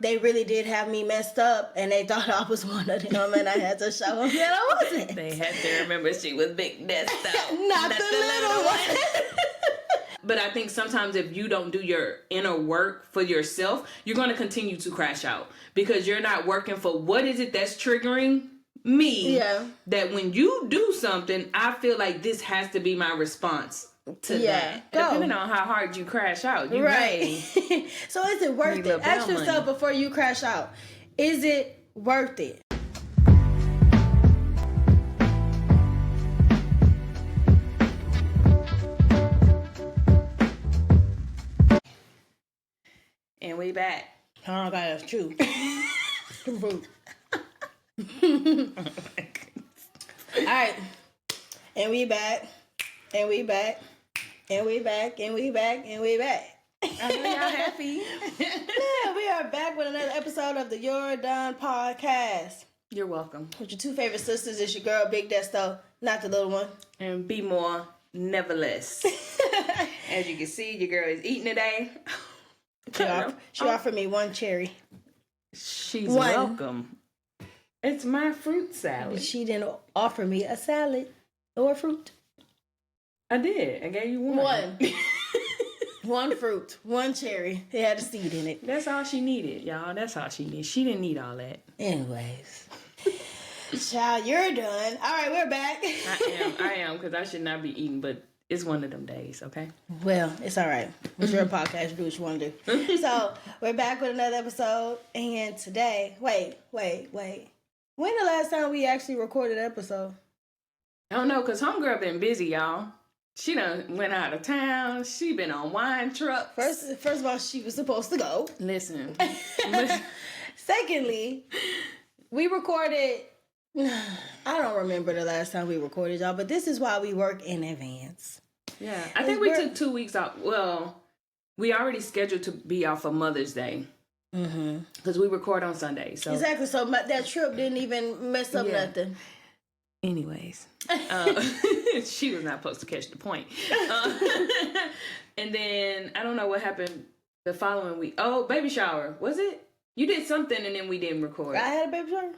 they really did have me messed up, and they thought I was one of them, and I had to show them that I wasn't. They had to remember she was Big Desto. Not the little one. But I think sometimes if you don't do your inner work for yourself, you're going to continue to crash out because you're not working for what is it that's triggering me. Yeah. That when you do something, I feel like this has to be my response to that. Go. Depending on how hard you crash out. You Right. So is it worth it? Ask yourself before you crash out. Is it worth it? And we back. Oh my God, that's true. All right. And we back. And we back. And we back. And we back. And we back. I know y'all happy. Yeah, we are back with another episode of the You're Done podcast. You're welcome. With your two favorite sisters, it's your girl, Big Desto, not the little one. And be more, never less. As you can see, your girl is eating today. She offered me one cherry. She's welcome. It's my fruit salad. She didn't offer me a salad or fruit. I did. I gave you one. One fruit, one cherry. It had a seed in it. That's all she needed, y'all. That's all she needed. She didn't need all that. Anyways. Child, you're done. All right, we're back. I am, because I should not be eating, but it's one of them days, okay? Well, it's all right. It's your podcast. You do what you want to do. So, we're back with another episode. And today, wait. When the last time we actually recorded an episode? I don't know, because homegirl been busy, y'all. She done went out of town. She been on wine trucks. First of all, she was supposed to go. Listen. Secondly, we recorded... I don't remember the last time we recorded, y'all, but this is why we work in advance. Yeah, I think we took 2 weeks off. Well, we already scheduled to be off for Mother's Day. Because we record on Sunday. So. Exactly, so that trip didn't even mess up nothing. Anyways, she was not supposed to catch the point. And then, I don't know what happened the following week. Oh, baby shower. Was it? You did something and then we didn't record. I had a baby shower?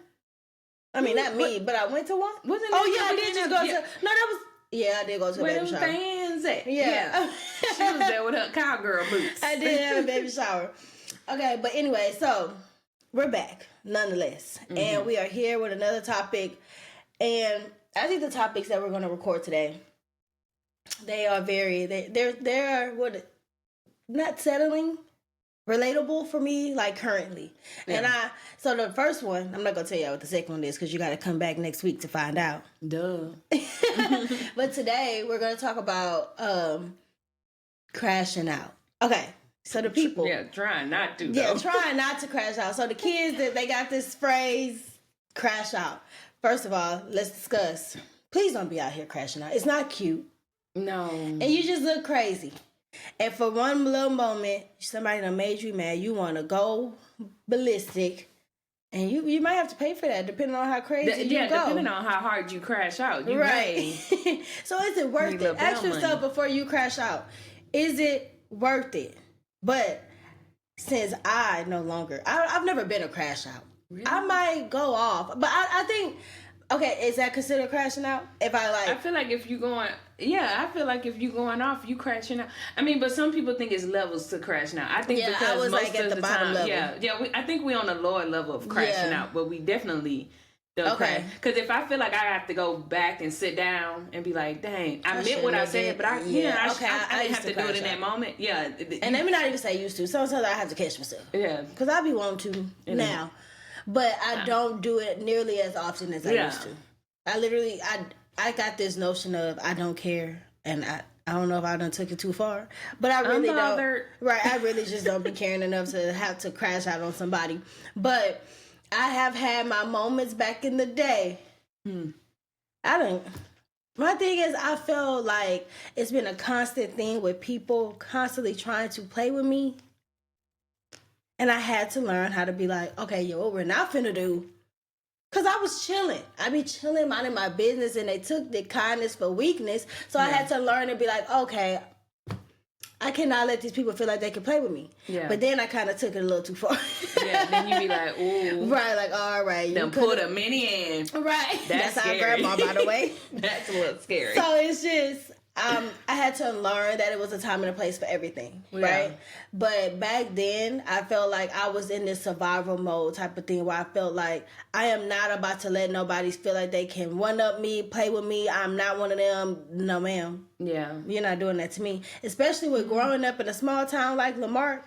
I mean, not me, but I went to one. Wasn't oh, yeah, I did just go to... No, that was... Yeah, I did go to a baby shower. Where them fans at? Yeah. She was there with her cowgirl boots. I did have a baby shower. Okay, but anyway, so we're back, nonetheless. And we are here with another topic. And I think the topics that we're going to record today, they are very... They're what... Not settling... relatable for me, like currently. Yeah. And so the first one, I'm not going to tell you what the second one is because you got to come back next week to find out. Duh. But today we're going to talk about crashing out. Okay. So the people. Yeah, trying not to. Yeah, trying not to crash out. So the kids, they got this phrase, crash out. First of all, let's discuss. Please don't be out here crashing out. It's not cute. No. And you just look crazy. And for one little moment, somebody done made you mad. You want to go ballistic. And you might have to pay for that, depending on how crazy you go. Yeah, depending on how hard you crash out. Right. So is it worth it? Ask yourself before you crash out. Is it worth it? But since I no longer... I've never been a crash out. Really? I might go off. But I think... Okay, is that considered crashing out? If I feel like if you going... Yeah, I feel like if you going off, you crashing out. I mean, but some people think it's levels to crashing out. I think because I was most at of the bottom time, level. I think we're on a lower level of crashing out, but we definitely don't crash. Because if I feel like I have to go back and sit down and be like, dang, I meant what I said, but I didn't have to do it in that moment. Yeah. And let me not even say used to. Sometimes I have to catch myself. Yeah. Because I be wanting to now. But I don't do it nearly as often as I used to. I literally, I got this notion of I don't care, and I don't know if I done took it too far, but I really don't. Right, I really just don't be caring enough to have to crash out on somebody. But I have had my moments back in the day. My thing is, I feel like it's been a constant thing with people constantly trying to play with me. And I had to learn how to be like, okay, yo, what we're not finna do. Because I was chilling. I be chilling, minding my business, and they took the kindness for weakness. So I had to learn to be like, okay, I cannot let these people feel like they can play with me. Yeah. But then I kind of took it a little too far. Yeah, then you be like, ooh. Right, like, all right. Then put a mini in. Right. That's scary. our grandma, by the way. That's a little scary. So it's just, I had to learn that it was a time and a place for everything, right? But back then, I felt like I was in this survival mode type of thing where I felt like I am not about to let nobody feel like they can one-up me, play with me. I'm not one of them. No, ma'am. Yeah. You're not doing that to me. Especially with growing up in a small town like Lamar.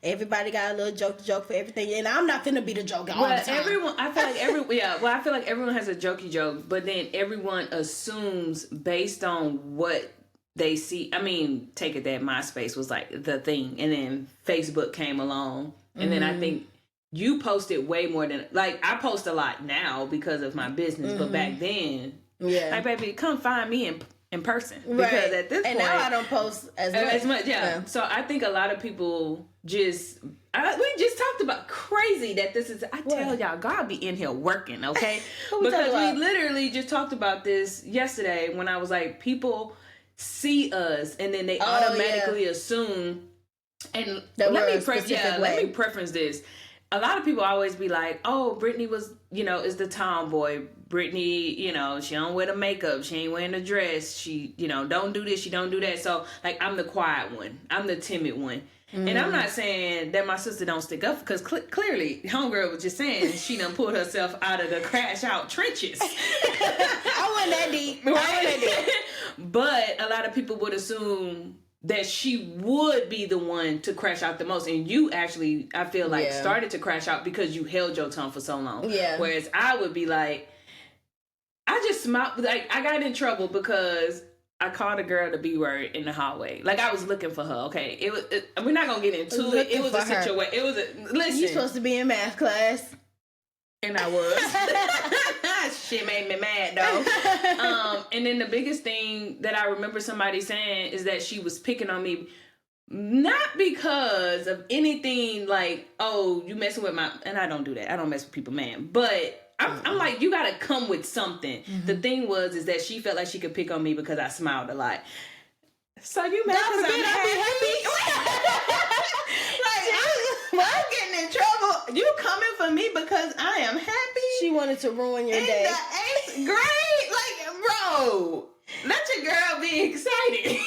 Everybody got a little joke for everything, and I'm not finna be the joke all the time. I feel like everyone has a jokey joke, but then everyone assumes based on what they see. I mean, take it that MySpace was like the thing, and then Facebook came along, and then I think you posted way more than like I post a lot now because of my business, but back then, like baby, come find me in person because at this point, and now I don't post as much. Yeah. So I think a lot of people we just talked about crazy that this is. I tell y'all, God be in here working, okay? Because we literally just talked about this yesterday when I was like, people see us and then they automatically assume. And let me preference this. A lot of people always be like, "Oh, Brittany was, is the tomboy. Brittany, she don't wear the makeup. She ain't wearing the dress. She, don't do this. She don't do that." So, like, I'm the quiet one. I'm the timid one. And I'm not saying that my sister don't stick up because clearly, homegirl was just saying she done pulled herself out of the crash out trenches. I wasn't that deep. Right? But a lot of people would assume that she would be the one to crash out the most. And you actually, I feel like, started to crash out because you held your tongue for so long. Yeah. Whereas I would be like, I just smiled. Like, I got in trouble because I called a girl the B word in the hallway. Like, I was looking for her, okay? We're not going to get into it. It was a situation. Listen. You supposed to be in math class. And I was. Shit made me mad, though. And then the biggest thing that I remember somebody saying is that she was picking on me, not because of anything like, oh, you messing with my... And I don't do that. I don't mess with people, man. But I'm like, you got to come with something. The thing is that she felt like she could pick on me because I smiled a lot. So you mad because I'm happy? I'm getting in trouble. You coming for me because I am happy? She wanted to ruin your day. In the 8th grade? Like, bro, let your girl be excited.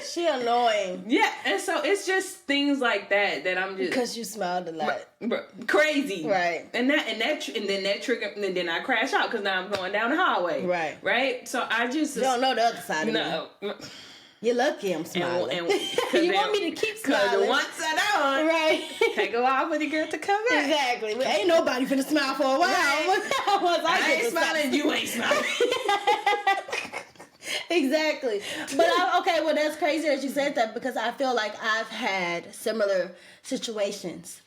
She annoying. Yeah, and so it's just things like that I'm just... Because you smiled a lot. Crazy. Right. And then that trigger, and then I crash out because now I'm going down the hallway. Right. Right? So I just... You don't know the other side of me. You're lucky I'm smiling. And you want me to keep smiling. Because once I don't, right? Take a while for the girl to come back. Exactly. Well, ain't nobody finna smile for a while. Right. Once I ain't smiling, you ain't smiling. Exactly. But well, that's crazy that you said that because I feel like I've had similar situations.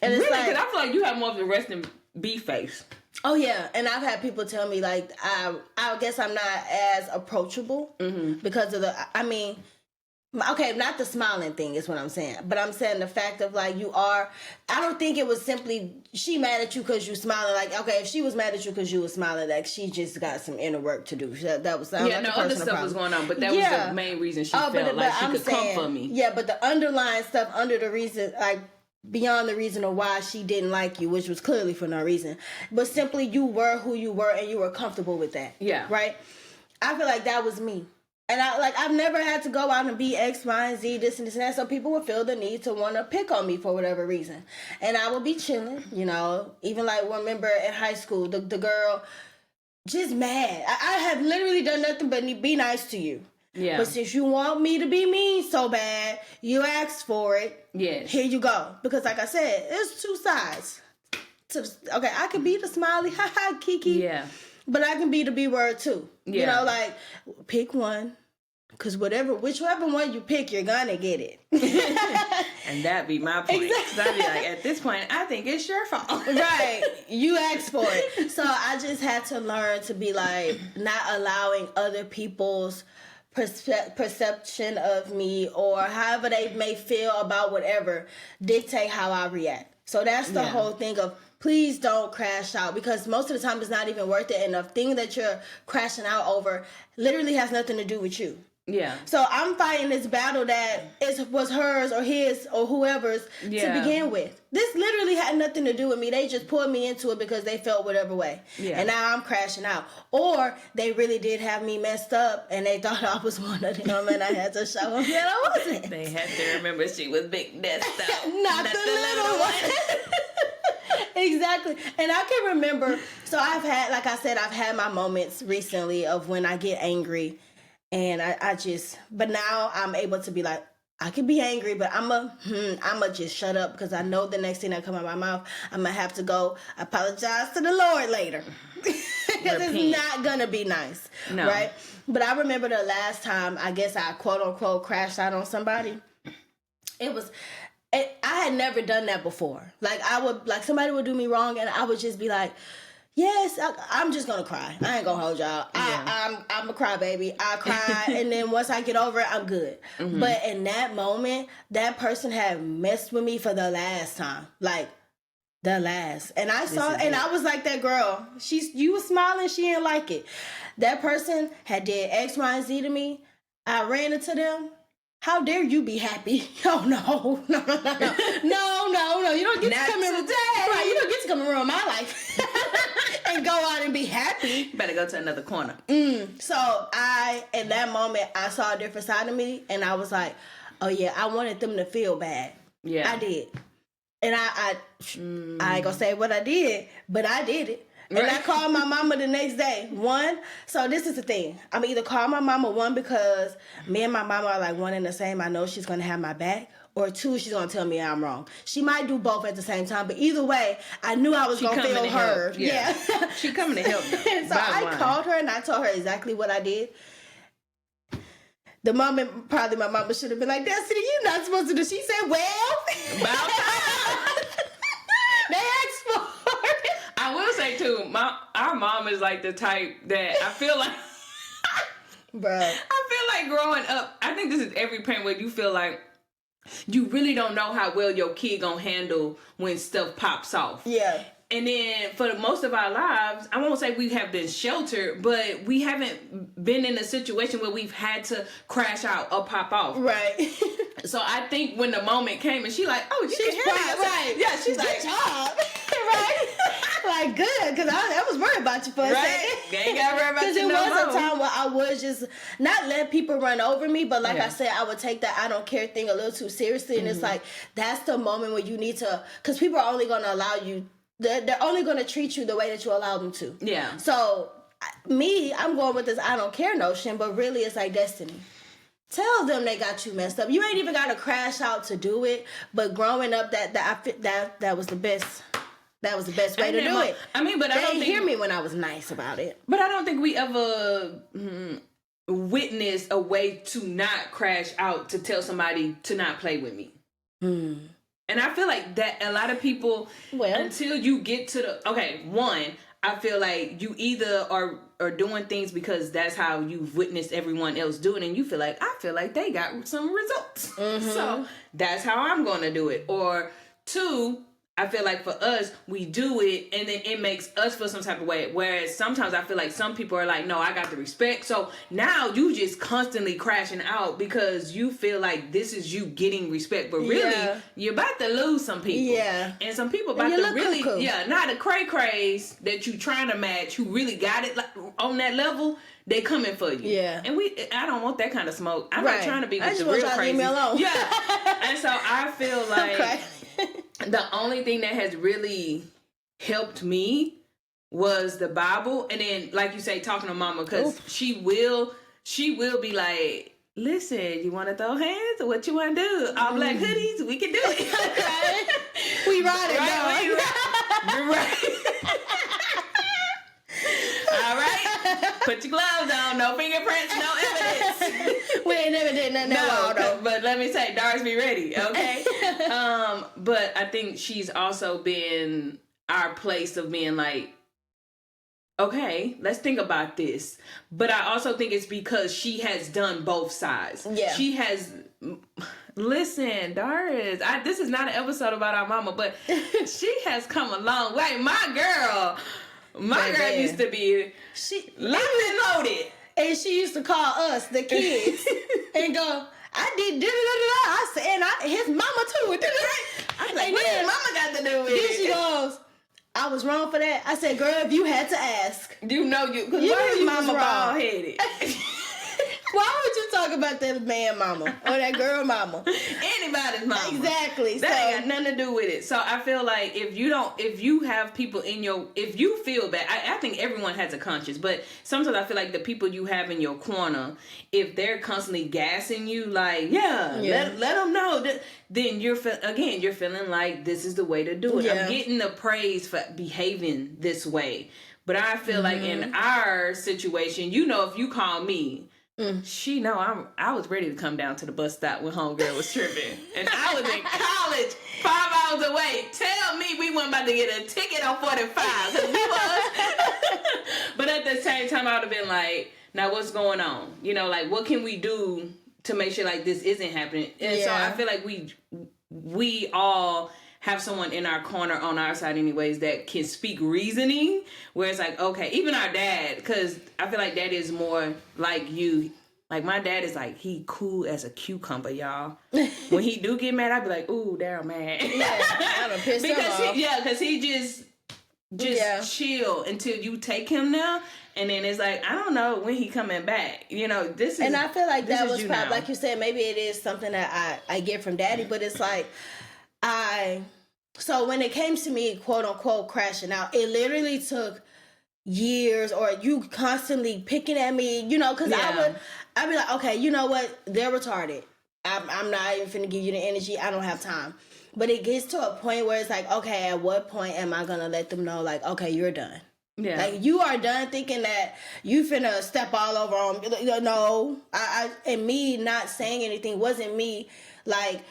And it's really? Because I feel like you have more of the resting bee face. Oh yeah, and I've had people tell me like I guess I'm not as approachable because of not the smiling thing is what I'm saying, but I'm saying the fact of like you are. I don't think it was simply she mad at you because you smiling. Like if she was mad at you because you was smiling, like she just got some inner work to do. That was other stuff was going on, but that was the main reason she felt like she could come for me. Yeah, but the underlying stuff under the reason like. Beyond the reason of why she didn't like you, which was clearly for no reason, but simply you were who you were and you were comfortable with that. Yeah. Right? I feel like that was me. And I've never had to go out and be X, Y, and Z, this and this and that, so people would feel the need to want to pick on me for whatever reason. And I would be chilling, even like remember in high school, the girl just mad. I have literally done nothing but be nice to you. Yeah. But since you want me to be mean so bad, you asked for it. Yes. Here you go. Because like I said, it's two sides. I could be the smiley, haha, Kiki. Yeah. But I can be the B word too. Yeah. Like pick one. Because whichever one you pick, you're gonna get it. And that be my point. Exactly. I'd be like, at this point, I think it's your fault. Right. You asked for it. So I just had to learn to be like, not allowing other people's perception of me or however they may feel about whatever dictate how I react. So that's the whole thing of please don't crash out because most of the time it's not even worth it and the thing that you're crashing out over literally has nothing to do with you. Yeah. So I'm fighting this battle that was hers or his or whoever's to begin with. This literally had nothing to do with me. They just pulled me into it because they felt whatever way. Yeah. And now I'm crashing out. Or they really did have me messed up and they thought I was one of them and I had to show them that I wasn't. They had to remember she was big messed up. Not the little one. Exactly. And I can remember, so I've had my moments recently of when I get angry. And I just, but now I'm able to be like, I can be angry, but I'ma just shut up because I know the next thing that come out of my mouth, I'm gonna have to go apologize to the Lord later. Because it's not gonna be nice. No. Right? But I remember the last time, I guess I quote unquote crashed out on somebody. I had never done that before. Like somebody would do me wrong and I would just be like, yes, I'm just gonna cry. I ain't gonna hold y'all. I'm a crybaby. I cry, and then once I get over it, I'm good. Mm-hmm. But in that moment, that person had messed with me for the last time, like the last. And I saw, and I was like, that girl. You was smiling. She didn't like it. That person had did X, Y, and Z to me. I ran into them. How dare you be happy? Oh no. You don't get to come in. Right, you don't get to come and ruin my life and go out and be happy. Better go to another corner. So in that moment, I saw a different side of me, and I was like, oh yeah, I wanted them to feel bad. Yeah, I did, and I ain't gonna say what I did, but I did it. And I called my mama the next day. So this is the thing. I'm either call my mama, because me and my mama are like one and the same. I know she's going to have my back. Or 2, she's going to tell me I'm wrong. She might do both at the same time. But either way, I knew I was going to feel heard. Yeah. She coming to help them. So I called her and I told her exactly what I did. The moment, probably my mama should have been like, Destiny, you're not supposed to do. She said, well. About time. They asked for it. I will say too, our mom is like the type that I feel like, bruh. I feel like growing up, I think this is every parent where you feel like you really don't know how well your kid gonna handle when stuff pops off. Yeah. And then for most of our lives, I won't say we have been sheltered, but we haven't been in a situation where we've had to crash out or pop off. Right. So I think when the moment came and she like, oh, you can hear me. Right. Yeah, she's like, good job. Right. Like, good, because I was worried about you for a second. They ain't got to worry about you. Because it was a time where I was just not let people run over me, but like I said, I would take that I don't care thing a little too seriously. And it's like, that's the moment where you need to, because people are only going to allow you, they're only going to treat you the way that you allow them to. Yeah. So, I'm going with this I don't care notion, but really it's like Destiny. Tell them they got you messed up. You ain't even got to crash out to do it, but growing up, that was the best. That was the best way to do it. I mean, but I don't hear me when I was nice about it. But I don't think we ever witnessed a way to not crash out to tell somebody to not play with me. And I feel like that a lot of people, until you get to I feel like you either are doing things because that's how you've witnessed everyone else do it, and you feel like, I feel like they got some results. So that's how I'm going to do it. Or 2, I feel like for us, we do it and then it makes us feel some type of way. Whereas sometimes I feel like some people are like, no, I got the respect. So now you just constantly crashing out because you feel like this is you getting respect. But really, you're about to lose some people. Yeah. And some people about to really, cuckoo. Not the cray-crays that you trying to match who really got it on that level. They coming for you. Yeah. And I don't want that kind of smoke. I'm not trying to be with the real crazy. Leave me alone. Yeah. And so I feel like the only thing that has really helped me was the Bible. And then, like you say, talking to mama, because she will be like, listen, you want to throw hands? What you want to do? All black hoodies? We can do it. We ride it, right? All right. Put your gloves on. No fingerprints, no evidence. We ain't never did nothing though. But let me say, Doris, be ready, okay? But I think she's also been our place of being like, okay, let's think about this. But I also think it's because she has done both sides. Yeah. She has... Listen, Doris, this is not an episode about our mama, but she has come a long way. My girl used to be locked and loaded. And she used to call us, the kids, and go, I did da-da-da-da-da. I said, and his mama too. I'm like, what did mama got to do with then it? she goes, I was wrong for that. I said, girl, if you had to ask. You know you. Because You why know is you mama was wrong. bald-headed? Why would you talk about that man mama or that girl mama? Anybody's mama. Exactly. That ain't got nothing to do with it. So I feel like if you have people if you feel bad, I think everyone has a conscience, but sometimes I feel like the people you have in your corner, if they're constantly gassing you, like, let them know that, then you're feeling like this is the way to do it. Yeah. I'm getting the praise for behaving this way. But I feel like in our situation, if you call me, she know I was ready to come down to the bus stop when homegirl was tripping. And I was in college 5 hours away. Tell me we weren't about to get a ticket on 45. Because we was. But at the same time, I would have been like, now what's going on? Like, what can we do to make sure like this isn't happening? And so I feel like we all have someone in our corner on our side anyways that can speak reasoning, where it's like, okay, even our dad, because I feel like dad is more like you. Like, my dad is like, he cool as a cucumber, y'all. When he do get mad, I be like, ooh, Daryl mad. Yeah, I done pissed him off. Because he just chill until you take him now. And then it's like, I don't know when he coming back. This is. And I feel like that was probably, now. like you said, maybe it is something that I get from daddy, but it's like, so when it came to me, quote unquote, crashing out, it literally took years, or you constantly picking at me, because I'd be like, okay, you know what? They're retarded. I'm not even finna give you the energy. I don't have time. But it gets to a point where it's like, okay, at what point am I gonna let them know, like, okay, you're done? Yeah. Like, you are done thinking that you finna step all over on me. No, and me not saying anything wasn't me, like,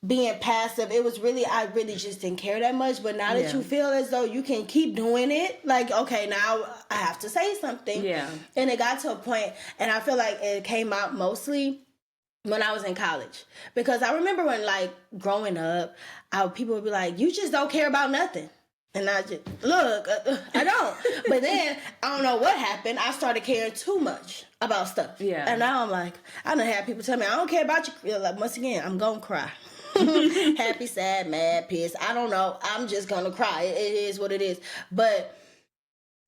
being passive. It was really, I really just didn't care that much. But now that you feel as though you can keep doing it, like, okay, now I have to say something. Yeah. And it got to a point, and I feel like it came out mostly when I was in college. Because I remember when, like, growing up, people would be like, you just don't care about nothing. And I just, look, I don't. But then, I don't know what happened. I started caring too much about stuff. Yeah. And now I'm like, I done had people tell me, I don't care about you. Like, once again, I'm going to cry. Happy, sad, mad, pissed. I don't know. I'm just going to cry. It is what it is. But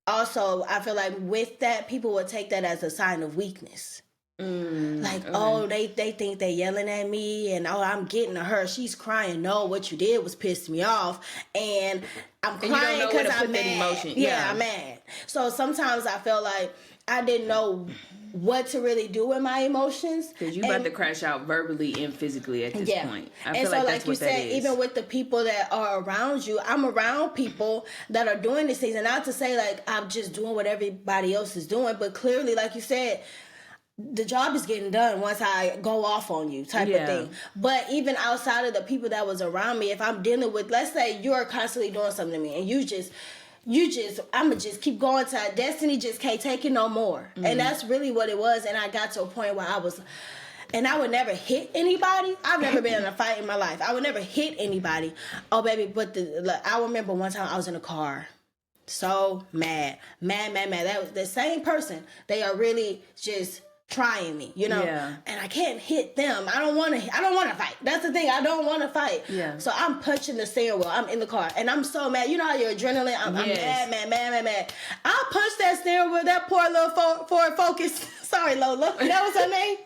also, I feel like with that, people would take that as a sign of weakness. Oh, they think they yelling at me, and I'm getting to her. She's crying. No, what you did was piss me off, and I'm crying because I'm mad. Emotion. Yeah, I'm mad. So sometimes I feel like I didn't know what to really do with my emotions. Because you about to crash out verbally and physically at this point. I feel and so, like, like you said, even with the people that are around you, I'm around people that are doing these things, and not to say like I'm just doing what everybody else is doing, but clearly, like you said, the job is getting done once I go off on you type of thing. But even outside of the people that was around me, if I'm dealing with, let's say you're constantly doing something to me and you just, I'ma just keep going to destiny just can't take it no more. And that's really what it was. And I got to a point where I would never hit anybody. I've never been in a fight in my life. I would never hit anybody. Oh, baby, but I remember one time I was in a car. So mad. That was the same person. They are really just trying me, and I can't hit them. I don't want to fight. That's the thing. I don't want to fight. Yeah. So I'm punching the steering wheel. I'm in the car and I'm so mad. You know how your adrenaline, I'm mad. I punched that steering wheel, that poor little Ford Focus. Sorry, Lola. That was her name.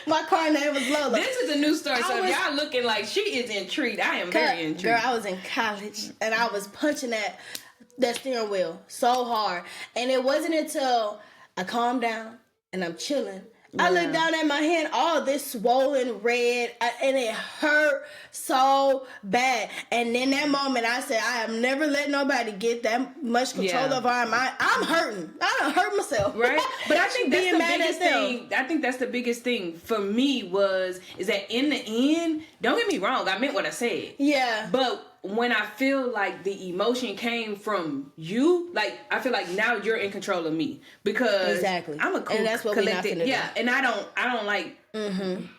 My car name was Lola. This is a new story. So y'all looking like she is intrigued. I am very intrigued. Girl, I was in college and I was punching that steering wheel so hard. And it wasn't until I calmed down and I'm chilling. I looked down at my hand, all this swollen red, and it hurt so bad. And in that moment, I said, I have never let nobody get that much control over our mind. I'm hurting. I done hurt myself. Right? But I think that's the biggest thing. I think that's the biggest thing for me is that in the end, don't get me wrong, I meant what I said. Yeah. But when I feel like the emotion came from you, like I feel like now you're in control of me because I'm a cool, and that's what we're not gonna do. And I don't like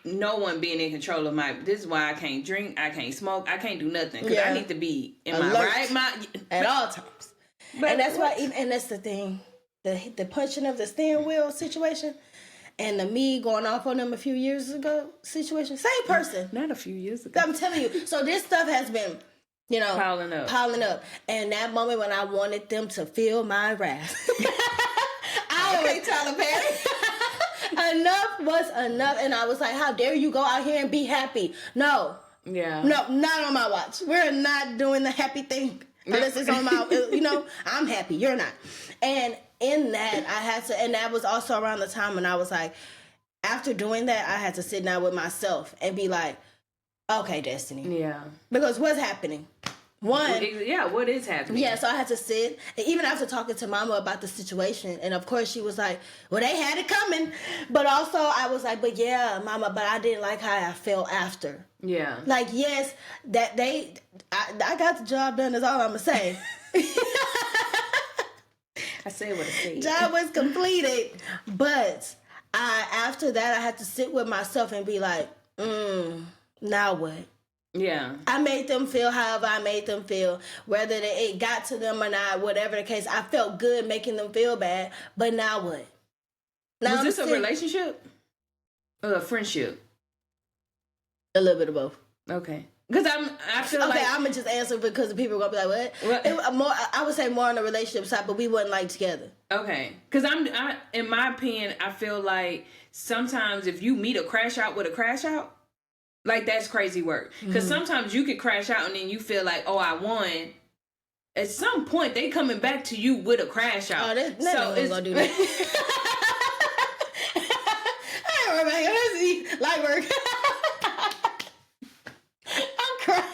no one being in control of my. This is why I can't drink, I can't smoke, I can't do nothing because I need to be in my right mind at all times. But and that's why, and that's the thing. the punching of the steering wheel situation and the me going off on them a few years ago situation. Same person. Not a few years ago. I'm telling you. So this stuff has been, piling up. And that moment when I wanted them to feel my wrath. Okay, Tyler Perry. Enough was enough. And I was like, how dare you go out here and be happy? No. Yeah. No, not on my watch. We're not doing the happy thing. Unless it's on my, I'm happy. You're not. And in that, I had to, and that was also around the time when I was like, after doing that, I had to sit down with myself and be like, okay, Destiny. Yeah. Because what's happening? One. Yeah, what is happening? Yeah, so I had to sit, and even after talking to Mama about the situation, and of course she was like, well, they had it coming. But also I was like, but yeah, Mama, but I didn't like how I felt after. Yeah. Like, yes, that I got the job done is all I'm going to say. I say what I say. Job was completed. But after that, I had to sit with myself and be like, now what? Yeah. I made them feel however I made them feel. Whether it got to them or not, whatever the case, I felt good making them feel bad. But now what? Now was this a relationship? Or a friendship? A little bit of both. Okay. Because I feel like... Okay, I'm going to just answer because the people are going to be like, what? I would say more on the relationship side, but we wasn't like together. Okay. Because in my opinion, I feel like sometimes if you meet a crash out with a crash out, like, that's crazy work. Because sometimes you could crash out and then you feel like, oh, I won. At some point, they coming back to you with a crash out. Oh, it's going to do that. I ain't worried about it. Light work. I'm crying.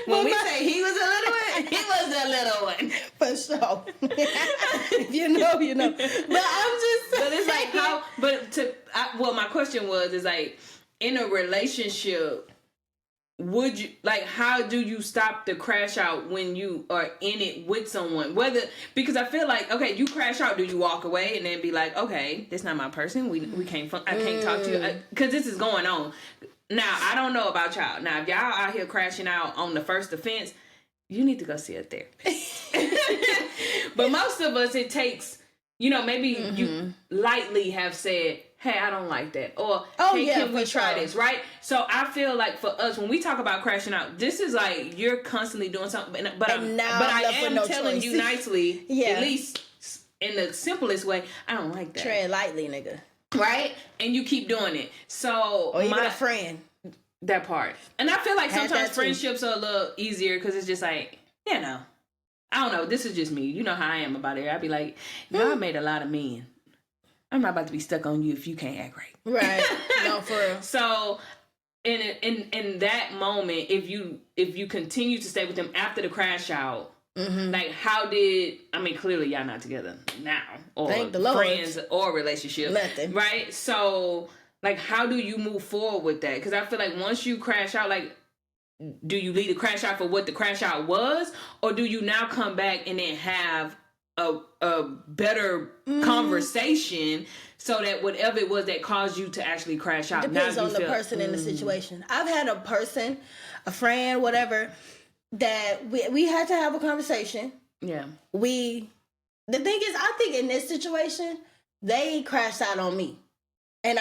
When we say he was a little one, he was a little one. For sure. If you know, you know. But I'm just saying. But it's like how, my question was like, in a relationship, would you, like, how do you stop the crash out when you are in it with someone? Because I feel like, okay, you crash out, do you walk away and then be like, okay, this not my person, we can't, I can't talk to you, because this is going on. Now, I don't know about y'all. Now, if y'all out here crashing out on the first offense, you need to go see a therapist. But most of us, it takes, maybe you lightly have said, hey, I don't like that. Or, can we try this, right? So I feel like for us, when we talk about crashing out, this is like you're constantly doing something. But I am telling you nicely, at least in the simplest way, I don't like that. Tread lightly, nigga. Right? And you keep doing it. So or even a friend. That part. And I feel like sometimes friendships are a little easier because it's just like, I don't know. This is just me. You know how I am about it. I'd be like, I made a lot of men. I'm not about to be stuck on you if you can't act right. Right. No, for real. So in that moment, if you continue to stay with them after the crash out, like clearly y'all not together now, or thank the Lord. Friends or relationship. Nothing. Right? So like, how do you move forward with that? Because I feel like once you crash out, like, do you leave the crash out for what the crash out was? Or do you now come back and then have a better conversation so that whatever it was that caused you to actually crash out? Depends on the person in the situation. I've had a friend, whatever, that we had to have a conversation. Yeah. The thing is, I think in this situation, they crashed out on me. And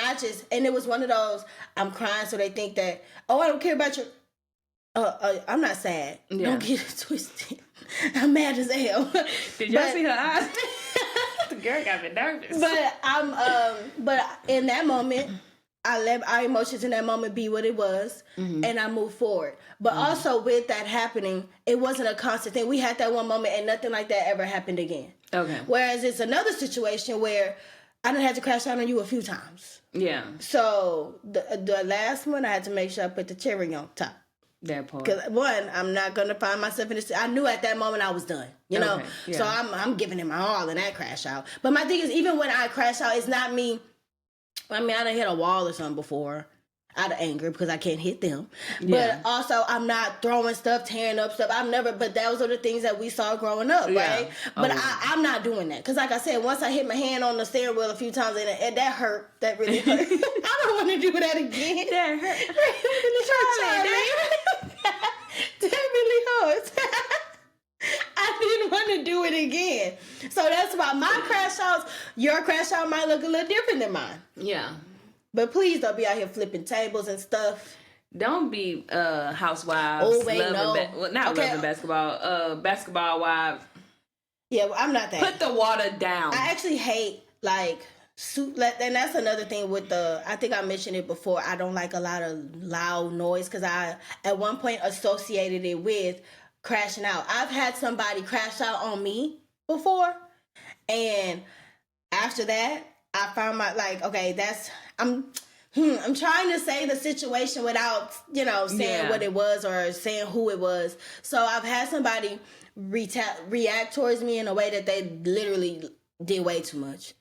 it was one of those, I'm crying so they think that, I don't care about your, I'm not sad. Yeah. Don't get it twisted. I'm mad as hell. Did y'all see her eyes? The girl got me nervous. But in that moment, I let our emotions in that moment be what it was, and I moved forward. But also with that happening, it wasn't a constant thing. We had that one moment and nothing like that ever happened again. Okay. Whereas it's another situation where I done had to crash out on you a few times. Yeah. So the last one, I had to make sure I put the cherry on top. That part. Because one, I'm not gonna find myself in this. I knew at that moment I was done. You know. Okay, yeah. So I'm giving it my all in that crash out. But my thing is, even when I crash out, it's not me. I mean, I done hit a wall or something before out of anger because I can't hit them. Yeah. But also, I'm not throwing stuff, tearing up stuff. But those are the things that we saw growing up, right? But I'm not doing that. Because like I said, once I hit my hand on the steering wheel a few times, and that hurt. That really hurt. I don't want to do that again. That hurt. That really hurts. I didn't want to to do it again. So that's why my crash outs, your crash out might look a little different than mine. Yeah. But please don't be out here flipping tables and stuff. Don't be housewives. Oh, wait, no. Loving basketball. Basketball wives. Yeah, well, I'm not that. Put the water down. I actually hate, like, and that's another thing with I think I mentioned it before, I don't like a lot of loud noise because I, at one point, associated it with crashing out. I've had somebody crash out on me before, and after that, I found okay, I'm trying to say the situation without, saying what it was or saying who it was. So I've had somebody react towards me in a way that they literally did way too much.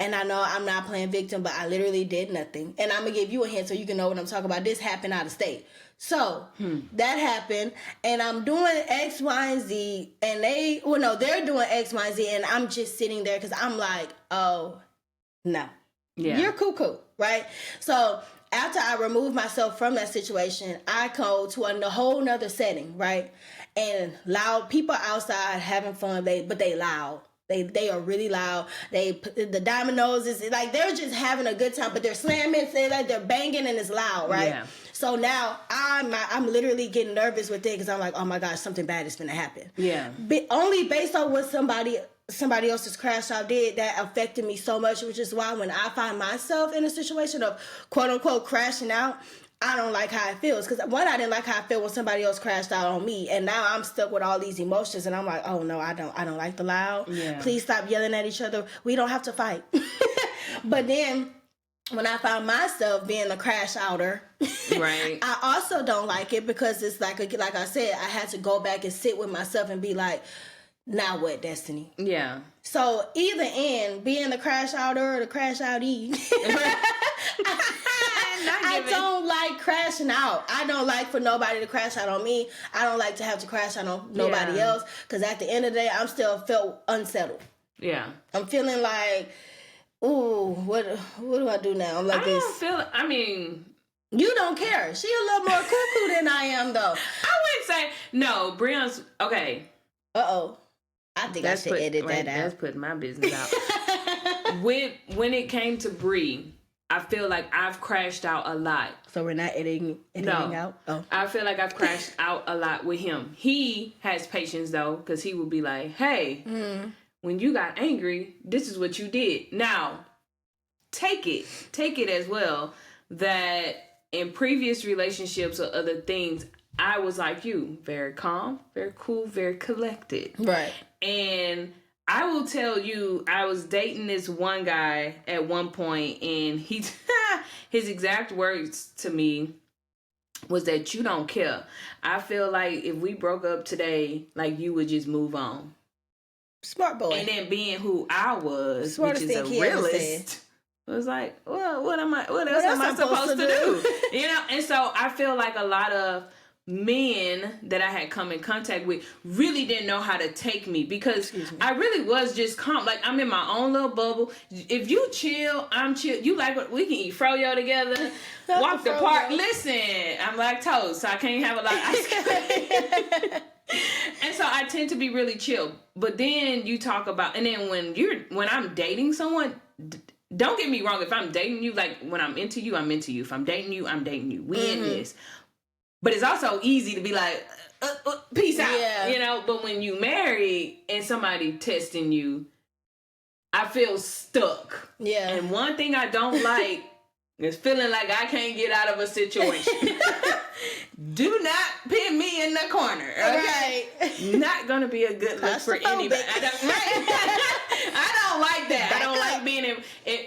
And I know I'm not playing victim, but I literally did nothing. And I'm going to give you a hint so you can know what I'm talking about. This happened out of state. So that happened, and I'm doing X, Y, and Z, and they're doing X, Y, and Z, and I'm just sitting there because I'm like, oh, no. Yeah. You're cuckoo, right? So after I remove myself from that situation, I go to a whole nother setting, right? And loud people outside having fun, but they loud. They are really loud. The dominoes is like they're just having a good time, but they're slamming, they're banging, and it's loud, right? Yeah. So now I'm literally getting nervous with it because I'm like, oh my gosh, something bad is gonna happen. Yeah. But only based on what somebody else's crash out did that affected me so much, which is why when I find myself in a situation of quote unquote crashing out, I don't like how it feels. Because one, I didn't like how I feel when somebody else crashed out on me. And now I'm stuck with all these emotions. And I'm like, oh no, I don't like the loud. Yeah. Please stop yelling at each other. We don't have to fight. But then when I found myself being a crash outer, right, I also don't like it because it's like I said, I had to go back and sit with myself and be like, now what, Destiny? Yeah. So either in being the crash outer or the crash outie, I don't like crashing out. I don't like for nobody to crash out on me. I don't like to have to crash out on nobody else because at the end of the day, I'm still felt unsettled. Yeah. I'm feeling like, ooh, what do I do now? I'm like this. You don't care. She a little more cuckoo than I am, though. I wouldn't say, no, Breon's, okay. Uh-oh. I think I should edit that out. That's putting my business out. When it came to Bree, I feel like I've crashed out a lot. So we're not editing out? Oh. I feel like I've crashed out a lot with him. He has patience, though, because he would be like, hey, when you got angry, this is what you did. Now, take it as well that in previous relationships or other things, I was like you, very calm, very cool, very collected. Right. And I will tell you, I was dating this one guy at one point, and his exact words to me was that you don't care. I feel like if we broke up today, like you would just move on. Smart boy. And then being who I was, smartest which is a realist, was like, well, what else am I supposed to do? And so I feel like a lot of men that I had come in contact with really didn't know how to take me because I really was just calm. Like, I'm in my own little bubble. If you chill, I'm chill. You like what we can eat froyo together, walk the park. Listen, I'm lactose, so I can't have a lot of ice cream. And so I tend to be really chill. But then you talk about, and then when I'm dating someone, don't get me wrong. If I'm dating you, like when I'm into you, I'm into you. If I'm dating you, I'm dating you. We in this. But it's also easy to be like, peace out, But when you marry and somebody testing you, I feel stuck. Yeah. And one thing I don't like is feeling like I can't get out of a situation. Do not pin me in the corner, okay? Right. Not gonna be a good look for anybody. I don't like that. I don't like being in.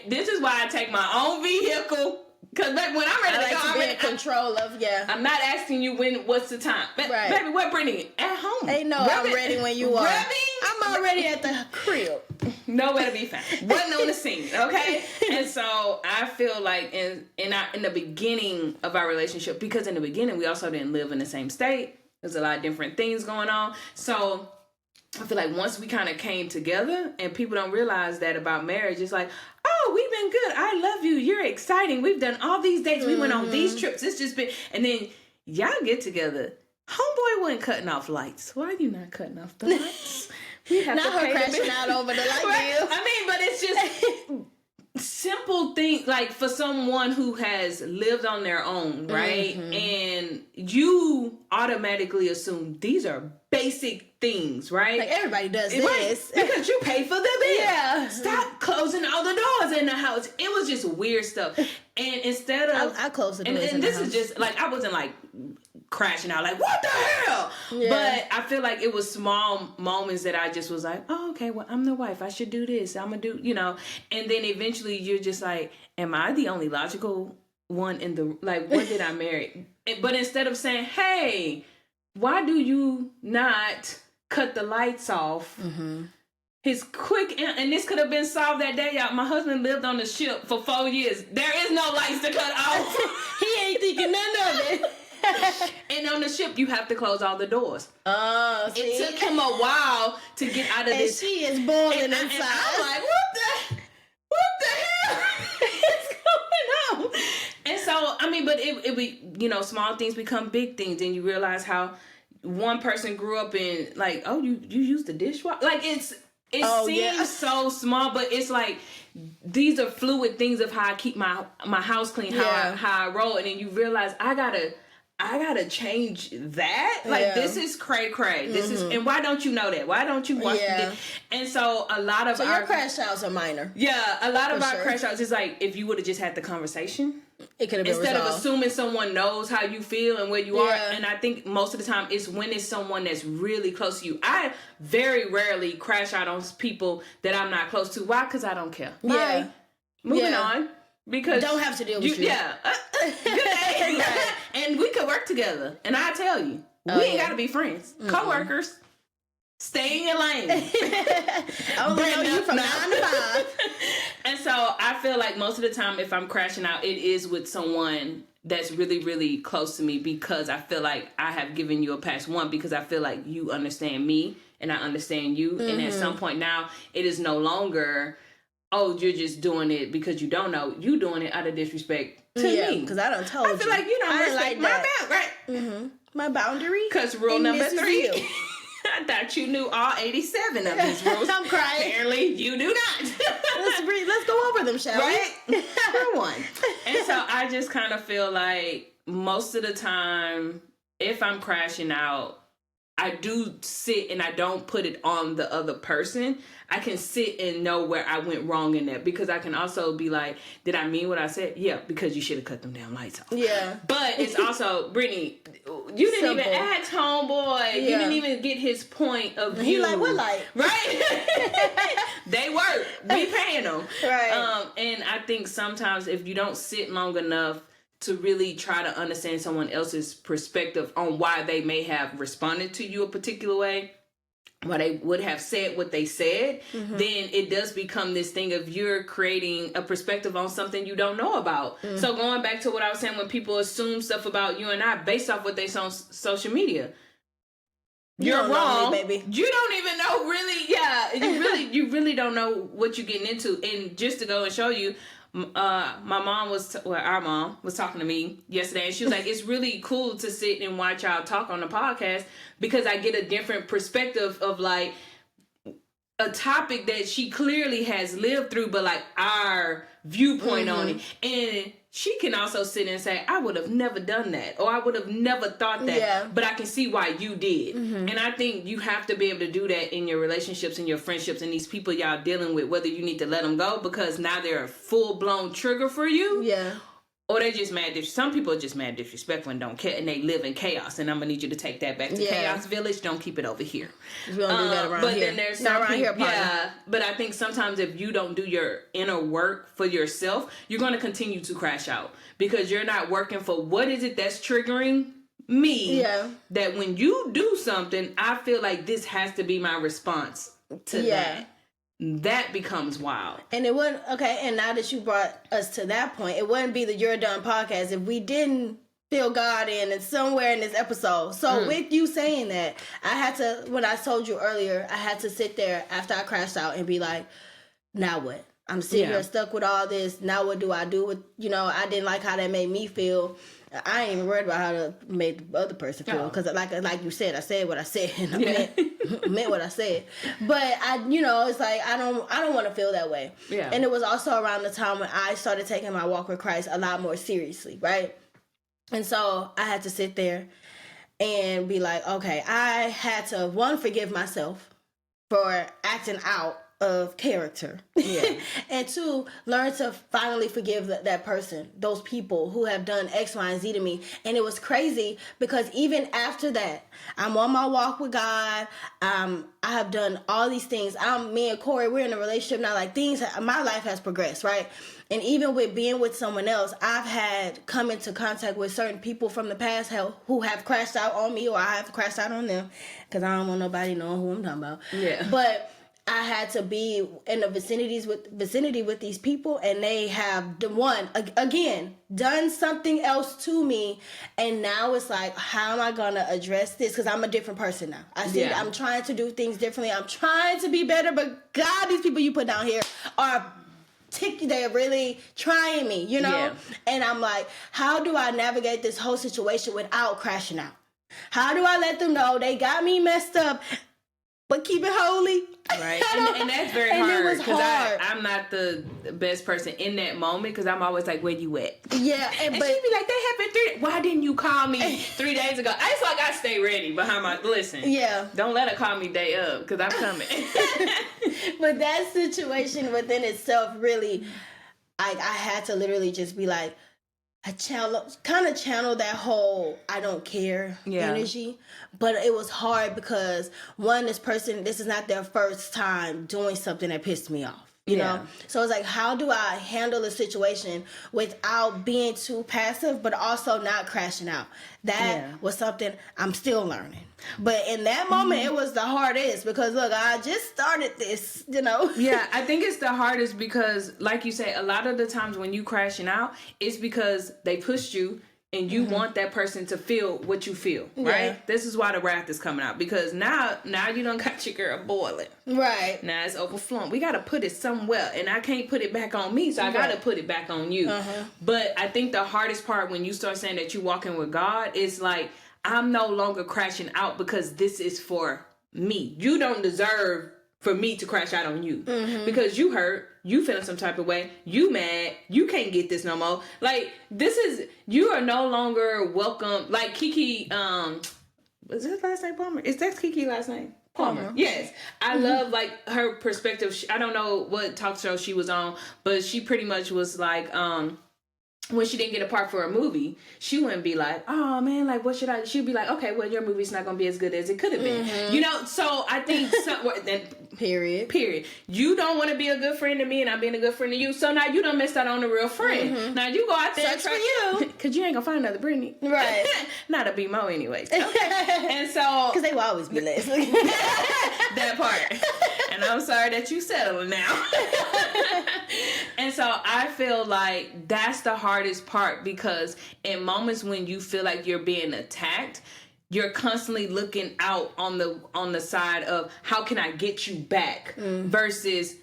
This is why I take my own vehicle. Because when I'm ready to go, I'm in control of, I'm not asking you what's the time. Right. Baby, what Brittany? At home. Hey, no, I'm ready when you are. I'm already at the crib. Nowhere to be found. Wasn't on the scene, okay? And so I feel like in the beginning of our relationship, because in the beginning we also didn't live in the same state. There's a lot of different things going on. So I feel like once we kind of came together, and people don't realize that about marriage, it's like, oh, we've been good. I love you. You're exciting. We've done all these dates. We went on these trips. It's just been, and then y'all get together. Homeboy wasn't cutting off lights. Why are you not cutting off the lights? Not her crashing out over the light right? bill. I mean, but it's just simple things, like for someone who has lived on their own, right? And you automatically assume these are basic things, right? Like everybody does this. Right, because you pay for the bill. Yeah. Stop closing all the doors in the house. It was just weird stuff. And instead of I close the doors in and the this house. is just like, I wasn't like crashing out like, what the hell? Yeah. But I feel like it was small moments that I just was like, oh, okay, well, I'm the wife, I should do this, I'm gonna do, and then eventually you're just like, am I the only logical one in the, like, when did I marry? But instead of saying, hey, why do you not cut the lights off? His quick, and this could have been solved that day, y'all. My husband lived on the ship for 4 years. There is no lights to cut off. He ain't thinking none of it. And on the ship, you have to close all the doors. Oh, see? It took him a while to get out of And this. she is boiling And inside. I'm like, what the hell is going on? And so, I mean, but it small things become big things, and you realize how one person grew up in, like, oh, you use the dishwasher? Like, it seems so small, but it's like, these are fluid things of how I keep my house clean, how I roll, and then you realize I gotta change that. Like, this is cray. This is, and why don't you know that? Why don't you watch it? And so a lot of your crash outs are minor. Yeah, a lot of our crash outs is like, if you would have just had the conversation, it could have been instead resolved. of assuming someone knows how you feel and where you are. And I think most of the time it's when it's someone that's really close to you. I very rarely crash out on people that I'm not close to. Why? Because I don't care. Yeah. Bye. Moving on. Because don't have to deal with you. Yeah. Good day. Right. And we could work together. And I tell you, we ain't got to be friends. Co-workers. Stay in your lane. I only know you from 9 to 5. And so I feel like most of the time, if I'm crashing out, it is with someone that's really, really close to me, because I feel like I have given you a pass. One, because I feel like you understand me and I understand you. And at some point now, it is no longer, oh, you're just doing it because you don't know. You doing it out of disrespect to me. Because I done told you. I feel like you don't respect my boundary. Right? My boundary. Because rule number 3. I thought you knew all 87 of these rules. I'm crying. Apparently, you do not. Let's go over them, shall we? Right? For one. And so I just kind of feel like most of the time, if I'm crashing out, I do sit and I don't put it on the other person. I can sit and know where I went wrong in that, because I can also be like, did I mean what I said? Yeah, because you should have cut them damn lights off. Yeah. But it's also, Brittany, you didn't even ask homeboy. You didn't even get his point of view. He like, what light? Right? They work. We paying them. Right. And I think sometimes if you don't sit long enough to really try to understand someone else's perspective on why they may have responded to you a particular way, why they would have said what they said, then it does become this thing of you're creating a perspective on something you don't know about. So going back to what I was saying, when people assume stuff about you and I based off what they saw on social media, you're wrong, me, baby. You don't even know really. Yeah, you really don't know what you're getting into. And just to go and show you, our mom was talking to me yesterday, and she was like, it's really cool to sit and watch y'all talk on the podcast, because I get a different perspective of like a topic that she clearly has lived through, but like our viewpoint on it. And she can also sit and say, I would have never done that, or I would have never thought that, but I can see why you did. And I think you have to be able to do that in your relationships and your friendships and these people y'all dealing with, whether you need to let them go because now they're a full-blown trigger for you. Yeah. Or they just mad. Some people are just mad disrespectful and don't care, and they live in chaos. And I'm gonna need you to take that back to Chaos Village. Don't keep it over here. We don't do that around here. Then there's some people, but I think sometimes if you don't do your inner work for yourself, you're gonna continue to crash out because you're not working for what is it that's triggering me. Yeah. That when you do something, I feel like this has to be my response to that. That becomes wild. And it wouldn't, okay, and now that you brought us to that point, it wouldn't be the You're Done podcast if we didn't feel God in and somewhere in this episode. So with you saying that, I had to, when I told you earlier, I had to sit there after I crashed out and be like, now what? I'm sitting here stuck with all this. Now what do I do with, I didn't like how that made me feel. I ain't even worried about how to make the other person feel. Because like you said, I said what I said. meant what I said. But it's like I don't want to feel that way. Yeah. And it was also around the time when I started taking my walk with Christ a lot more seriously, right? And so I had to sit there and be like, okay, I had to, one, forgive myself for acting out of character. Yeah. And two, learn to finally forgive that person, those people who have done X, Y, and Z to me. And it was crazy because even after that, I'm on my walk with God. I have done all these things. Me and Corey, we're in a relationship now. Like my life has progressed, right? And even with being with someone else, I've had come into contact with certain people from the past who have crashed out on me, or I have crashed out on them, because I don't want nobody knowing who I'm talking about. Yeah. But I had to be in the vicinity with these people, and they have done something else to me, and now it's like, how am I gonna address this? Because I'm a different person now. I'm trying to do things differently. I'm trying to be better, but God, these people you put down here are they're really trying me, Yeah. And I'm like, how do I navigate this whole situation without crashing out? How do I let them know they got me messed up, but keep it holy? Right. And that's very hard, because I'm not the best person in that moment, because I'm always like, where you at? Yeah. And she'd be like, that happened why didn't you call me 3 days ago? It's like I stay ready behind listen. Yeah. Don't let her call me day of, because I'm coming. But that situation within itself really, I had to literally just be like, I channel that whole I don't care energy. But it was hard because, one, this is not their first time doing something that pissed me off. You know? So it's like, how do I handle the situation without being too passive, but also not crashing out? That was something I'm still learning. But in that moment, it was the hardest because, look, I just started this, Yeah, I think it's the hardest because, like you say, a lot of the times when you crashing out, it's because they pushed you and you want that person to feel what you feel, right? Yeah. This is why the wrath is coming out, because now you done got your girl boiling. Right. Now it's overflowing. We got to put it somewhere, and I can't put it back on me, so I got to put it back on you. But I think the hardest part when you start saying that you're walking with God is like, I'm no longer crashing out because this is for me. You don't deserve for me to crash out on you because you hurt, you feeling some type of way, you mad, you can't get this no more. Like, you are no longer welcome. Like Kiki, is his last name Palmer? Is that Kiki last name? Palmer. Yes. I love like her perspective. I don't know what talk show she was on, but she pretty much was like, when she didn't get a part for a movie, she wouldn't be like, oh man, like what should I? She'd be like, okay, well your movie's not gonna be as good as it could have been, So I think then period. You don't want to be a good friend to me, and I'm being a good friend to you. So now you done missed out on a real friend. Now you go out there Sucks for you, because you ain't gonna find another Brittany, right? Not a BMO anyway. And so because they will always be less. That part. And I'm sorry that you settled now. And so I feel like that's the hardest part, because in moments when you feel like you're being attacked, you're constantly looking out on the side of how can I get you back versus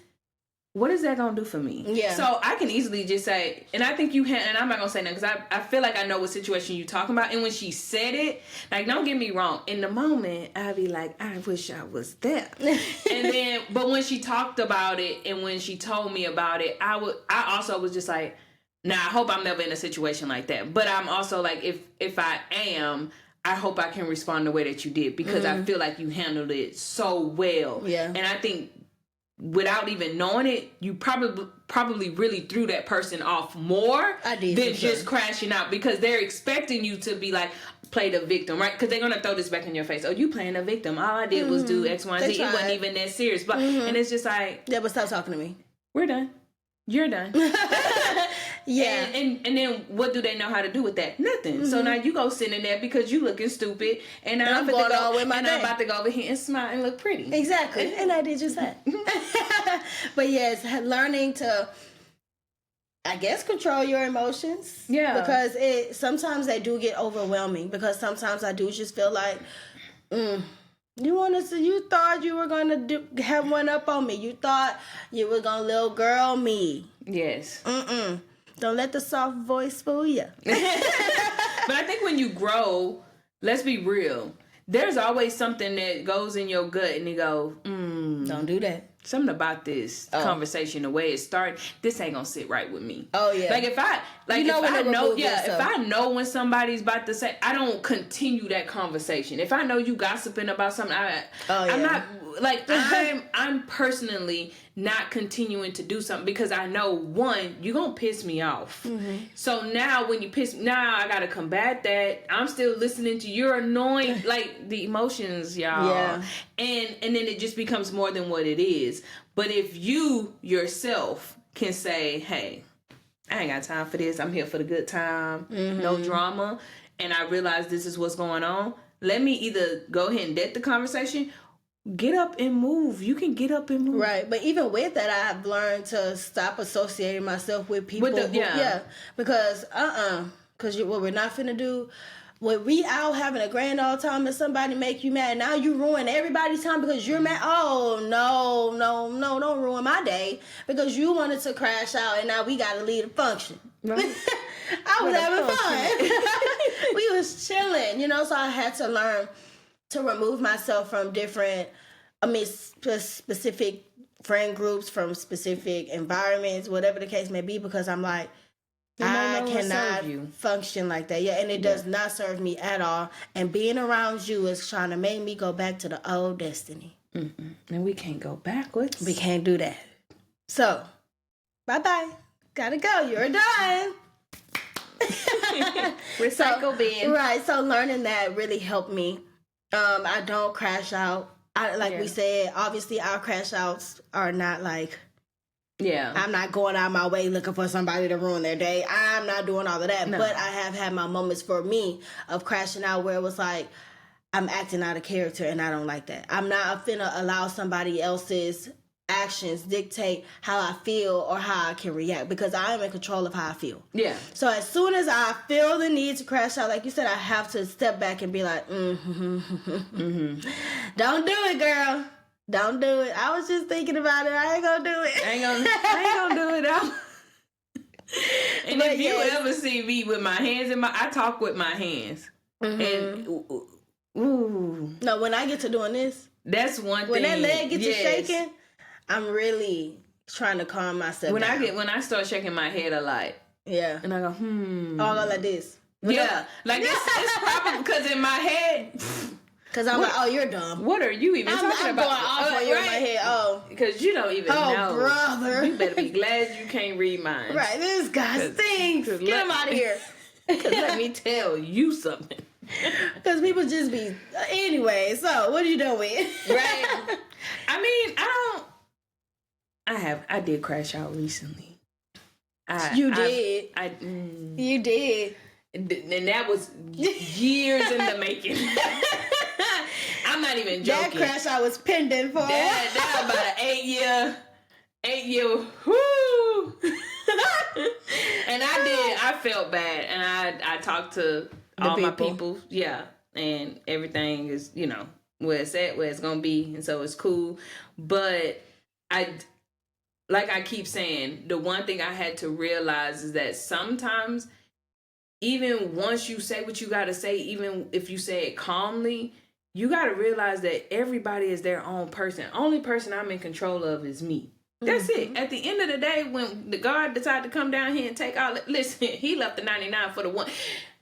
what is that gonna do for me? Yeah. So I can easily just say, and I think and I'm not gonna say nothing because I feel like I know what situation you're talking about. And when she said it, like, don't get me wrong, in the moment I'd be like, I wish I was there. And then, but when she talked about it and when she told me about it, I also was just like, nah, I hope I'm never in a situation like that. But I'm also like, if I am, I hope I can respond the way that you did, because I feel like you handled it so well. Yeah. And I think without even knowing it, you probably really threw that person off more than just crashing out, because they're expecting you to be like, play the victim, right? Because they're going to throw this back in your face. Oh, you playing a victim. All I did was do X, Y, and Z. It wasn't even that serious. But and it's just like, yeah, but stop talking to me. We're done. You're done. Yeah. And then what do they know how to do with that? Nothing. So now you go sitting there because you looking stupid, and now I'm about to go over here and smile and look pretty. Exactly. And I did just that. But yes, learning to, I guess, control your emotions. Yeah. Because sometimes they do get overwhelming, because sometimes I do just feel like, you thought you were gonna have one up on me. You thought you were gonna little girl me. Yes. Don't let the soft voice fool you. But I think when you grow, let's be real, there's always something that goes in your gut and you go, don't do that. Something about this conversation, the way it started, this ain't gonna sit right with me. Oh yeah. Like if I know when somebody's about to say, I don't continue that conversation. If I know you gossiping about something, I'm not like I'm personally not continuing to do something because I know one, you're gonna piss me off. So now when you now I gotta combat that. I'm still listening to you're annoying, like the emotions, y'all. Yeah. And then it just becomes more than what it is. But if you yourself can say, hey, I ain't got time for this. I'm here for the good time. No drama. And I realize this is what's going on. Let me either go ahead and dead the conversation. Get up and move. You can get up and move. Right. But even with that, I've learned to stop associating myself with people. Because, because what we're not finna do, when we out having a grand old time and somebody make you mad, now you ruin everybody's time because you're mad. Oh, no, don't ruin my day because you wanted to crash out and now we got to leave the function. Right. I was having fun. We was chilling, so I had to learn to remove myself from specific friend groups, from specific environments, whatever the case may be, because I'm like, I cannot function like that. Yeah, and it does not serve me at all. And being around you is trying to make me go back to the old destiny. And we can't go backwards. We can't do that. So, bye-bye. Gotta go. You're done. Recycle bin. Right. So learning that really helped me. I don't crash out. We said, obviously our crash outs are not like, I'm not going out my way looking for somebody to ruin their day. I'm not doing all of that. No. But I have had my moments for me of crashing out where it was like, I'm acting out of character and I don't like that. I'm not finna allow somebody else's actions dictate how I feel or how I can react because I am in control of how I feel. Yeah. So as soon as I feel the need to crash out, like you said, I have to step back and be like, don't do it, girl. Don't do it. I was just thinking about it. I ain't gonna do it. I ain't gonna do it out. And if you ever see me with my hands I talk with my hands. And no, when I get to doing this, that's one thing. When that leg gets to shaking, I'm really trying to calm myself down. When I start shaking my head a lot. Yeah. And I go, Oh, I go like this. Yeah. Like it's probably because in my head. Because I'm like, oh, you're dumb. What are you even talking about? I'm going off on you in my head. Oh. Because you don't even know. Oh, brother. You better be glad you can't read mine. Right. This guy stinks. Get him out of here. Because let me tell you something. Because people just be... Anyway, so what are you doing? Right. I mean, I did crash out recently. You did. You did. And that was years in the making. I'm not even joking. That crash I was pending for. That about an 8 year, whoo. And I felt bad. And I talked to my people. Yeah. And everything is, where it's at, where it's going to be. And so it's cool. But like I keep saying, the one thing I had to realize is that sometimes, even once you say what you got to say, even if you say it calmly, you got to realize that everybody is their own person. Only person I'm in control of is me. That's it. At the end of the day, when the God decided to come down here and take all, listen, he left the 99 for the one.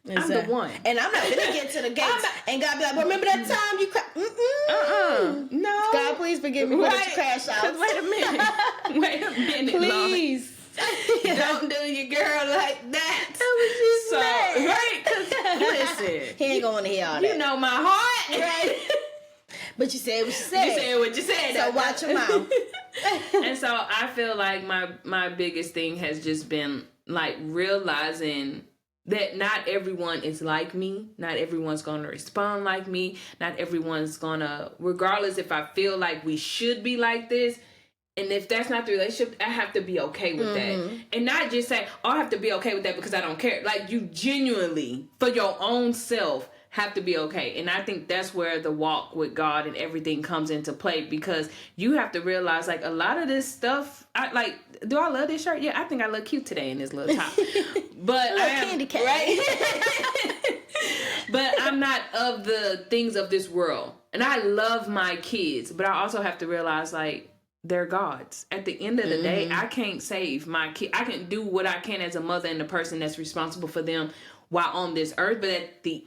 Exactly. I'm the one. And I'm not going to get to the gates and God be like, remember that time you crashed? No. God, please forgive me for that you crashed out. Wait a minute. Please. Don't do your girl like that. That was just right? Because listen, he ain't gonna hear all that. You know my heart, right? But you said what you said. You said what you said. So watch your mouth. And so I feel like my biggest thing has just been like realizing that not everyone is like me. Not everyone's gonna respond like me. Not everyone's gonna, regardless if I feel like we should be like this. And if that's not the relationship, I have to be okay with that. And not just say, oh, I have to be okay with that because I don't care. Like, you genuinely, for your own self, have to be okay. And I think that's where the walk with God and everything comes into play, because you have to realize, like, a lot of this stuff, do I love this shirt? Yeah, I think I look cute today in this little top. But I am, candy cane. Right? But I'm not of the things of this world. And I love my kids, but I also have to realize, like, they're gods. At the end of the day, I can't save my kid. I can do what I can as a mother and the person that's responsible for them while on this earth. But at the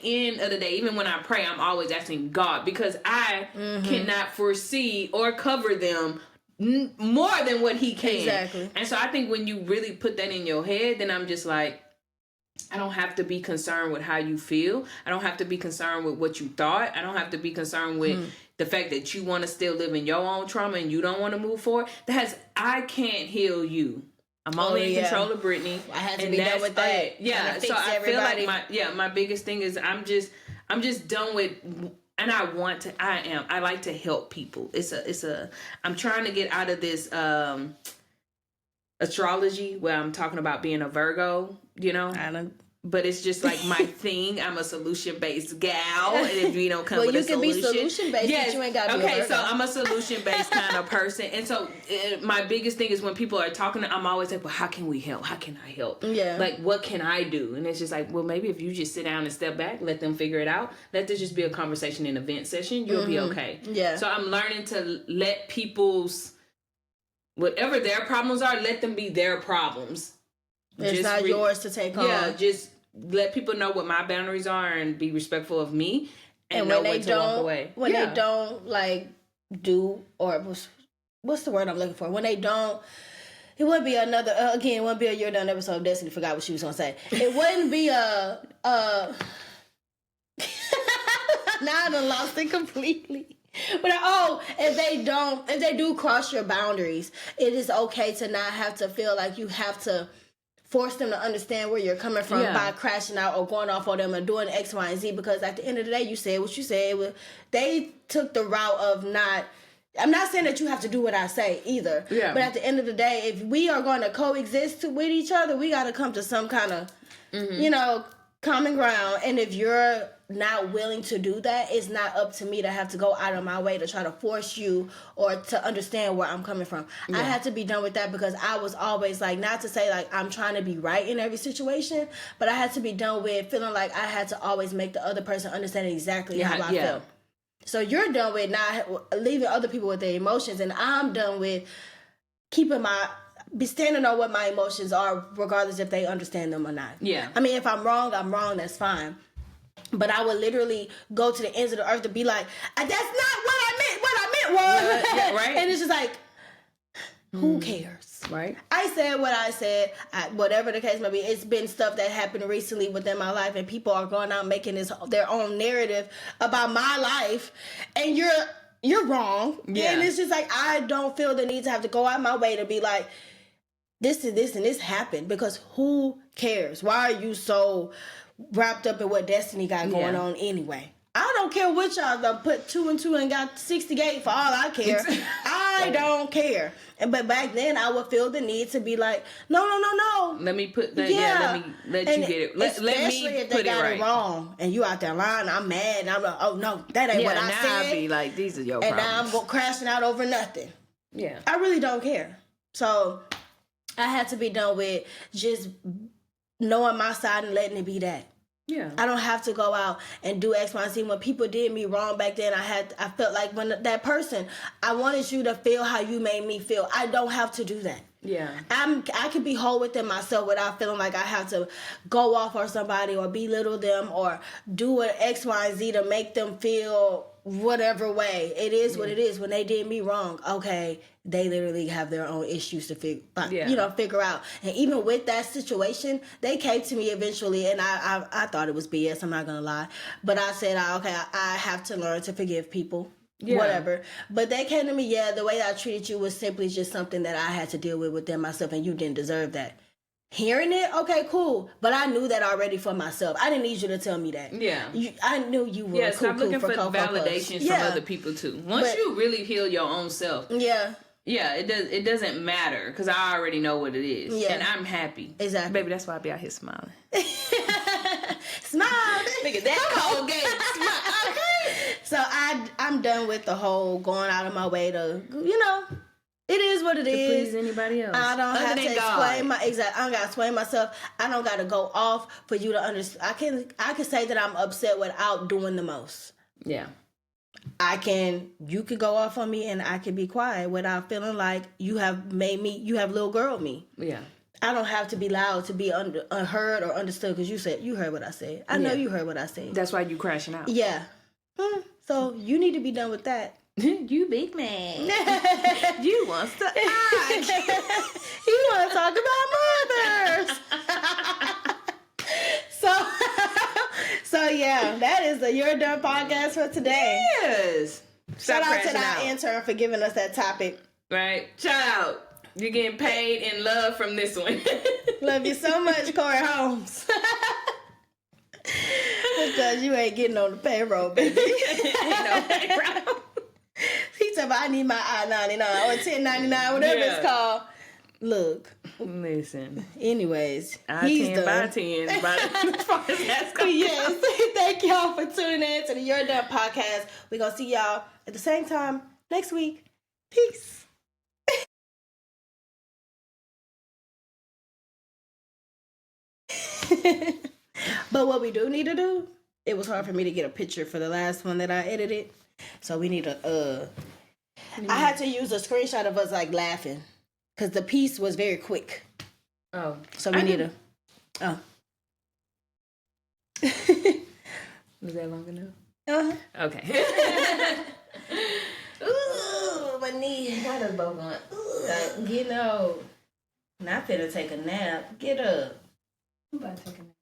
end of the day, even when I pray, I'm always asking God, because I cannot foresee or cover them more than what he can. Exactly. And so I think when you really put that in your head, then I'm just like, I don't have to be concerned with how you feel. I don't have to be concerned with what you thought. I don't have to be concerned with the fact that you want to still live in your own trauma and you don't want to move forward. I can't heal you. I'm only in control of Brittany. I had to be done with that. Yeah, so I feel like my biggest thing is I'm just done with, and I like to help people. I'm trying to get out of this astrology where I'm talking about being a Virgo, but it's just like my thing. I'm a solution-based gal, and if you don't come with a solution, you can be solution-based, but you ain't got to be a Virgo. So I'm a solution-based kind of person, and so my biggest thing is when people are talking, I'm always like, well, how can we help? How can I help? Yeah. Like, what can I do? And it's just like, well, maybe if you just sit down and step back, let them figure it out. Let this just be a conversation in a vent session. You'll be okay. Yeah. So I'm learning to let people's, whatever their problems are, let them be their problems. It's not yours to take on. Yeah, just let people know what my boundaries are and be respectful of me, and know when to walk away. When they don't, like, do, or what's the word I'm looking for? When they don't, it wouldn't be another, again, it wouldn't be a You're Done episode of Destiny. Forgot what she was going to say. It wouldn't be a now I done lost it completely. But if they do cross your boundaries, it is okay to not have to feel like you have to force them to understand where you're coming from by crashing out or going off on them and doing X, Y, and Z, because at the end of the day, you said what you said. They took the route of not, I'm not saying that you have to do what I say either, but at the end of the day, if we are going to coexist with each other, we got to come to some kind of, common ground. And if you're not willing to do that, it's not up to me to have to go out of my way to try to force you or to understand where I'm coming from. I had to be done with that, because I was always like, not to say like I'm trying to be right in every situation, but I had to be done with feeling like I had to always make the other person understand exactly how I feel. So you're done with not leaving other people with their emotions, and I'm done with be standing on what my emotions are, regardless if they understand them or not. Yeah. I mean, if I'm wrong, that's fine. But I would literally go to the ends of the earth to be like, that's not what I meant. What I meant was, right? And it's just like, who cares? Right. I said what I said, whatever the case may be. It's been stuff that happened recently within my life, and people are going out making their own narrative about my life, and you're wrong. Yeah. And it's just like, I don't feel the need to have to go out my way to be like, this and this and this happened, because who cares? Why are you so wrapped up in what Destiny got going on anyway? I don't care what y'all done put 2 and 2 and got 68 for all I care. I don't care. But back then I would feel the need to be like, no. Let me put that. Yeah. Let you get it. Let me if they got it wrong and you out there lying, I'm mad. And I'm like, oh no, that ain't what I said. Now I be like, these are your problems. And now I'm crashing out over nothing. Yeah. I really don't care. So I had to be done with just knowing my side and letting it be that. Yeah. I don't have to go out and do X, Y, and Z. When people did me wrong back then, I felt like when that person, I wanted you to feel how you made me feel. I don't have to do that. Yeah. I can be whole within myself without feeling like I have to go off on somebody or belittle them or do an X, Y, and Z to make them feel whatever way. It is what it is. When they did me wrong, okay, they literally have their own issues to figure out. And even with that situation, they came to me eventually, and I thought it was BS, I'm not gonna lie. But I said, okay, I have to learn to forgive people. Yeah. Whatever. But they came to me, the way I treated you was simply just something that I had to deal with within myself, and you didn't deserve that. Hearing it, okay, cool. But I knew that already for myself. I didn't need you to tell me that. Yeah. I knew you were stop looking for validations from other people too. Once you really heal your own self. Yeah. Yeah, it doesn't matter, because I already know what it is. Yeah. And I'm happy. Exactly. Baby, that's why I be out here smiling. Smile. Look at that Colgate. Smile. Okay. So I'm done with the whole going out of my way to, It is what it to is. please anybody else. I don't other have to than explain God. I don't gotta explain myself. I don't gotta go off for you to understand. I can say that I'm upset without doing the most. Yeah. You can go off on me and I can be quiet without feeling like you have little girl me. Yeah. I don't have to be loud to be unheard or understood because you heard what I said. I know you heard what I said. That's why you crashing out. Yeah. So you need to be done with that. You big man. You want to act. You want to talk about mothers. So yeah, that is the You're Done podcast for today. Yes. Shout out to our intern for giving us that topic. Right. Shout out. You're getting paid in love from this one. Love you so much, Corey Holmes. Because you ain't getting on the payroll, baby. Ain't no payroll. He said, I need my I-99 or 1099, whatever it's called. Look. Listen. Anyways, he's done. by 10. As far as that's concerned. Yes. Thank y'all for tuning in to the You're Done podcast. We're going to see y'all at the same time next week. Peace. But what we do need to do, it was hard for me to get a picture for the last one that I edited. So we need I had to use a screenshot of us like laughing because the piece was very quick. Oh. So we need Was that long enough? Uh-huh. Okay. Ooh, my knee. Got us both going. Ooh, not finna take a nap. Get up. I'm about to take a nap.